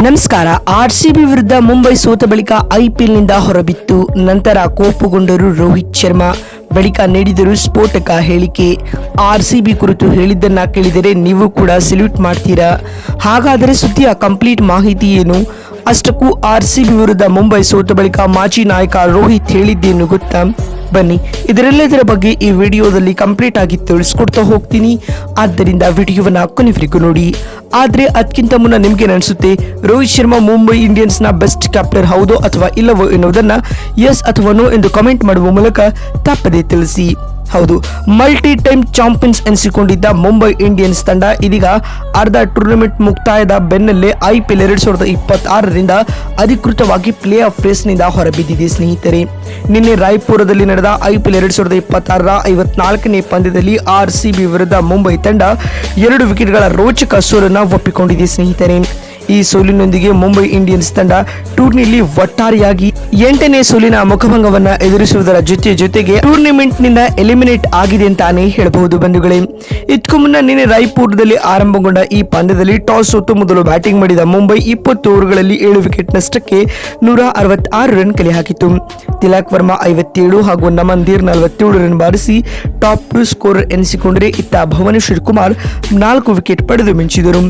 ನಮಸ್ಕಾರ. ಆರ್ಸಿಬಿ ವಿರುದ್ಧ ಮುಂಬೈ ಸೋತ ಬಳಿಕ ಐಪಿಎಲ್ನಿಂದ ಹೊರಬಿತ್ತು. ನಂತರ ಕೋಪಗೊಂಡರು ರೋಹಿತ್ ಶರ್ಮಾ. ಬಳಿಕ ನೀಡಿದರು ಸ್ಫೋಟಕ ಹೇಳಿಕೆ. ಆರ್ಸಿಬಿ ಕುರಿತು ಹೇಳಿದ್ದನ್ನ ಕೇಳಿದರೆ ನೀವು ಕೂಡ ಸೆಲ್ಯೂಟ್ ಮಾಡ್ತೀರಾ. ಹಾಗಾದರೆ ಸುದ್ದಿಯ ಕಂಪ್ಲೀಟ್ ಮಾಹಿತಿ ಏನು? ಅಷ್ಟಕ್ಕೂ ಆರ್ಸಿಬಿ ವಿರುದ್ಧ ಮುಂಬೈ ಸೋತ ಬಳಿಕ ಮಾಜಿ ನಾಯಕ ರೋಹಿತ್ ಹೇಳಿದ್ದೇನು ಗೊತ್ತಾ? ಬನ್ನಿ ಇದರೆಲ್ಲದರ ಬಗ್ಗೆ ಈ ವಿಡಿಯೋದಲ್ಲಿ ಕಂಪ್ಲೀಟ್ ಆಗಿ ತಿಳಿಸ್ಕೊಡ್ತಾ ಹೋಗ್ತೀನಿ. ಆದ್ದರಿಂದ ವಿಡಿಯೋವನ್ನ ಕೊನೆವರೆಗೂ ನೋಡಿ. ಆದ್ರೆ ಅದಕ್ಕಿಂತ ಮುನ್ನ ನಿಮ್ಗೆ ಅನಿಸುತ್ತೆ ರೋಹಿತ್ ಶರ್ಮಾ ಮುಂಬೈ ಇಂಡಿಯನ್ಸ್ ನ ಬೆಸ್ಟ್ ಕ್ಯಾಪ್ಟನ್ ಹೌದೋ ಅಥವಾ ಇಲ್ಲವೋ ಎನ್ನುವುದನ್ನ ಎಸ್ ಅಥವಾ ನೋ ಎಂದು ಕಮೆಂಟ್ ಮಾಡುವ ಮೂಲಕ ತಪ್ಪದೇ ತಿಳಿಸಿ. ಹೌದು, ಮಲ್ಟಿ ಟೈಮ್ ಚಾಂಪಿಯನ್ಸ್ ಎನಿಸಿಕೊಂಡಿದ್ದ ಮುಂಬೈ ಇಂಡಿಯನ್ಸ್ ತಂಡ ಇದೀಗ ಅರ್ಧ ಟೂರ್ನಮೆಂಟ್ ಮುಕ್ತಾಯದ ಬೆನ್ನಲ್ಲೇ ಐಪಿಎಲ್ 2026ರಿಂದ ಅಧಿಕೃತವಾಗಿ ಪ್ಲೇ ಆಫ್ ರೇಸ್ನಿಂದ ಹೊರಬಿದ್ದಿದೆ ಸ್ನೇಹಿತರೆ. ನಿನ್ನೆ ರಾಯ್ಪುರದಲ್ಲಿ ನಡೆದ ಐಪಿಎಲ್ 2026ರ 54ನೇ ಪಂದ್ಯದಲ್ಲಿ ಆರ್ಸಿಬಿ ವಿರುದ್ಧ ಮುಂಬೈ ತಂಡ 2 ವಿಕೆಟ್ಗಳ ರೋಚಕ ಸೋಲನ್ನು ಒಪ್ಪಿಕೊಂಡಿದೆ ಸ್ನೇಹಿತರೆ. ಈ ಸೋಲಿನೊಂದಿಗೆ ಮುಂಬೈ ಇಂಡಿಯನ್ಸ್ ತಂಡ ಟೂರ್ನಿಯಲ್ಲಿ ಒಟ್ಟಾರೆಯಾಗಿ 8ನೇ ಸೋಲಿನ ಮುಖಭಂಗವನ್ನ ಎದುರಿಸುವುದರ ಜೊತೆಗೆ ಟೂರ್ನಿಮೆಂಟ್ ನಿಂದ ಎಲಿಮಿನೇಟ್ ಆಗಿದೆ ಅಂತಾನೆ ಹೇಳಬಹುದು ಬಂಧುಗಳೇ. ಇದಕ್ಕೂ ಮುನ್ನ ನಿನ್ನೆ ರಾಯ್ಪುರದಲ್ಲಿ ಆರಂಭಗೊಂಡ ಈ ಪಂದ್ಯದಲ್ಲಿ ಟಾಸ್ ಸೋತು ಮೊದಲು ಬ್ಯಾಟಿಂಗ್ ಮಾಡಿದ ಮುಂಬೈ 20 ಓವರ್ಗಳಲ್ಲಿ 7 ವಿಕೆಟ್ ನಷ್ಟಕ್ಕೆ 166 ರನ್ ಕಲೆ ಹಾಕಿತು. ತಿಲಕ್ ವರ್ಮಾ 57 ಹಾಗೂ ನಮನ್ದೀರ್ 47 ರನ್ ಬಾರಿಸಿ ಟಾಪ್ 2 ಸ್ಕೋರರ್ ಎನಿಸಿಕೊಂಡರೆ ಇತ್ತ ಭುವನೇಶ್ವರ್ ಕುಮಾರ್ 4 ವಿಕೆಟ್ ಪಡೆದು ಮಿಂಚಿದರು.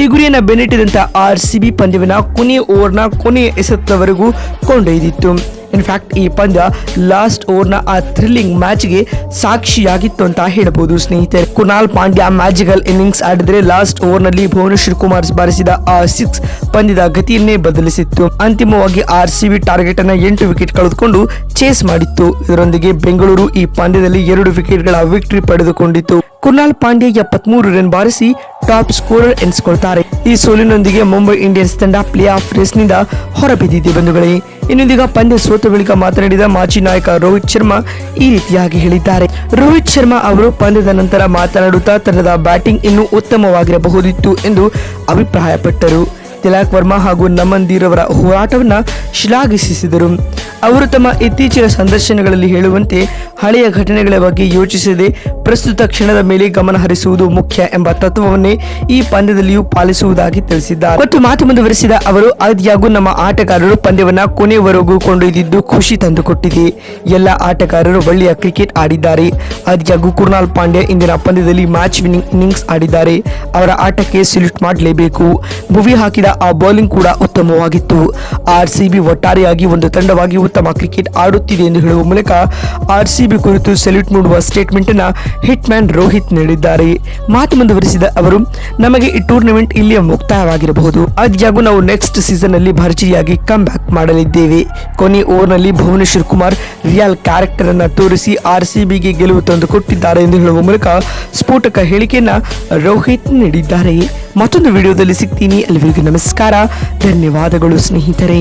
ಈ ಗುರಿಯನ್ನ ಬೆನ್ನಟ್ಟಿದಂತ ಆರ್ಸಿಬಿ ಪಂದ್ಯವಿನ ಕೊನೆಯ ಓವರ್ನ ಕೊನೆಯ ಎಸೆತದವರೆಗೂ ಕೊಂಡೊಯ್ದಿತ್ತು. ಇನ್ಫ್ಯಾಕ್ಟ್ ಈ ಪಂದ್ಯ ಲಾಸ್ಟ್ ಓವರ್ನ ಆ ಥ್ರಿಲ್ಲಿಂಗ್ ಮ್ಯಾಚ್ಗೆ ಸಾಕ್ಷಿಯಾಗಿತ್ತು ಅಂತ ಹೇಳಬಹುದು ಸ್ನೇಹಿತರೆ. ಕುನಾಲ್ ಪಾಂಡ್ಯ ಮ್ಯಾಜಿಕಲ್ ಇನ್ನಿಂಗ್ಸ್ ಆಡಿದರೆ ಲಾಸ್ಟ್ ಓವರ್ನಲ್ಲಿ ಭುವನೇಶ್ವರ್ ಕುಮಾರ್ ಬಾರಿಸಿದ ಆ 6 ಪಂದ್ಯದ ಗತಿಯನ್ನೇ ಬದಲಿಸಿತ್ತು. ಅಂತಿಮವಾಗಿ ಆರ್ಸಿಬಿ ಟಾರ್ಗೆಟ್ ಅನ್ನ 8 ವಿಕೆಟ್ ಕಳೆದುಕೊಂಡು ಚೇಸ್ ಮಾಡಿತ್ತು. ಇದರೊಂದಿಗೆ ಬೆಂಗಳೂರು ಈ ಪಂದ್ಯದಲ್ಲಿ 2 ವಿಕೆಟ್ಗಳ ವಿಕ್ಟರಿ ಪಡೆದುಕೊಂಡಿತ್ತು. ಕುನಾಲ್ ಪಾಂಡ್ಯ 73 ರನ್ ಬಾರಿಸಿ ಟಾಪ್ ಸ್ಕೋರರ್ ಎನಿಸಿಕೊಳ್ತಾರೆ. ಈ ಸೋಲಿನೊಂದಿಗೆ ಮುಂಬೈ ಇಂಡಿಯನ್ಸ್ ತಂಡ ಪ್ಲೇ ಆಫ್ ರೇಸ್ನಿಂದ ಹೊರಬಿದ್ದಿದೆ ಬಂಧುಗಳೇ. ಇನ್ನೊಂದೀಗ ಪಂದ್ಯ ಸೋತ ಬಳಿಕ ಮಾತನಾಡಿದ ಮಾಜಿ ನಾಯಕ ರೋಹಿತ್ ಶರ್ಮಾ ಈ ರೀತಿಯಾಗಿ ಹೇಳಿದ್ದಾರೆ. ರೋಹಿತ್ ಶರ್ಮಾ ಅವರು ಪಂದ್ಯದ ನಂತರ ಮಾತನಾಡುತ್ತಾ ತಂಡದ ಬ್ಯಾಟಿಂಗ್ ಇನ್ನೂ ಉತ್ತಮವಾಗಿರಬಹುದಿತ್ತು ಎಂದು ಅಭಿಪ್ರಾಯಪಟ್ಟರು. ತಿಲಕ್ ವರ್ಮಾ ಹಾಗೂ ನಮನ್ದೀರ್ ಅವರ ಹೋರಾಟವನ್ನ ಶ್ಲಾಘಿಸಿದರು. ಅವರು ತಮ್ಮ ಇತ್ತೀಚಿನ ಸಂದರ್ಶನಗಳಲ್ಲಿ ಹೇಳುವಂತೆ ಹಳೆಯ ಘಟನೆಗಳ ಬಗ್ಗೆ ಯೋಚಿಸದೆ ಪ್ರಸ್ತುತ ಕ್ಷಣದ ಮೇಲೆ ಗಮನ ಹರಿಸುವುದು ಮುಖ್ಯ ಎಂಬ ತತ್ವವನ್ನೇ ಈ ಪಂದ್ಯದಲ್ಲಿಯೂ ಪಾಲಿಸುವುದಾಗಿ ತಿಳಿಸಿದ್ದಾರೆ. ಮತ್ತು ಮಾತು ಮುಂದುವರೆಸಿದ ಅವರು, ಆದ್ಯಾಗೂ ನಮ್ಮ ಆಟಗಾರರು ಪಂದ್ಯವನ್ನ ಕೊನೆಯವರೆಗೂ ಕೊಂಡೊಯ್ದಿದ್ದು ಖುಷಿ ತಂದುಕೊಟ್ಟಿದೆ. ಎಲ್ಲ ಆಟಗಾರರು ಒಳ್ಳೆಯ ಕ್ರಿಕೆಟ್ ಆಡಿದ್ದಾರೆ. ಆದ್ಯಾಗೂ ಕುನಾಲ್ ಪಾಂಡ್ಯ ಇಂದಿನ ಪಂದ್ಯದಲ್ಲಿ ಮ್ಯಾಚ್ ವಿನ್ನಿಂಗ್ ಇನ್ನಿಂಗ್ಸ್ ಆಡಿದ್ದಾರೆ. ಅವರ ಆಟಕ್ಕೆ ಸೆಲ್ಯೂಟ್ ಮಾಡಲೇಬೇಕು. ಭುವಿ ಹಾಕಿದ ಆ ಬೌಲಿಂಗ್ ಕೂಡ ಉತ್ತಮವಾಗಿತ್ತು. ಆರ್ಸಿಬಿ ಒಟ್ಟಾರೆಯಾಗಿ ಒಂದು ತಂಡವಾಗಿ ಉತ್ತಮ ಕ್ರಿಕೆಟ್ ಆಡುತ್ತಿದೆ ಎಂದು ಹೇಳುವ ಮೂಲಕ ಆರ್ಸಿಬಿ ಕುರಿತು ಸೆಲ್ಯೂಟ್ ಮಾಡುವ ಸ್ಟೇಟ್ಮೆಂಟ್ ಅನ್ನ ಹಿಟ್ ಮ್ಯಾನ್ ರೋಹಿತ್ ನೀಡಿದ್ದಾರೆ. ಮಾತು ಮುಂದುವರಿಸಿದ ಅವರು, ನಮಗೆ ಈ ಟೂರ್ನಮೆಂಟ್ ಇಲ್ಲಿಯೇ ಮುಕ್ತಾಯವಾಗಿರಬಹುದು. ಆದ್ಯಾಗೂ ನಾವು ನೆಕ್ಸ್ಟ್ ಸೀಸನ್ ನಲ್ಲಿ ಭರ್ಜರಿಯಾಗಿ ಕಮ್ ಬ್ಯಾಕ್ ಮಾಡಲಿದ್ದೇವೆ. ಕೊನೆ ಓವರ್ ನಲ್ಲಿ ಭುವನೇಶ್ವರ್ ಕುಮಾರ್ ರಿಯಲ್ ಕ್ಯಾರೆಕ್ಟರ್ ಅನ್ನ ತೋರಿಸಿ ಆರ್ಸಿಬಿಗೆ ಗೆಲುವು ತಂದು ಕೊಟ್ಟಿದ್ದಾರೆ ಎಂದು ಹೇಳುವ ಮೂಲಕ ಸ್ಫೋಟಕ ಹೇಳಿಕೆಯನ್ನ ರೋಹಿತ್ ನೀಡಿದ್ದಾರೆ. ಮತ್ತೊಂದು ವಿಡಿಯೋದಲ್ಲಿ ಸಿಗ್ತೀನಿ. ಅಲ್ಲಿವರೆಗೂ ನಮಸ್ಕಾರ, ಧನ್ಯವಾದಗಳು ಸ್ನೇಹಿತರೆ.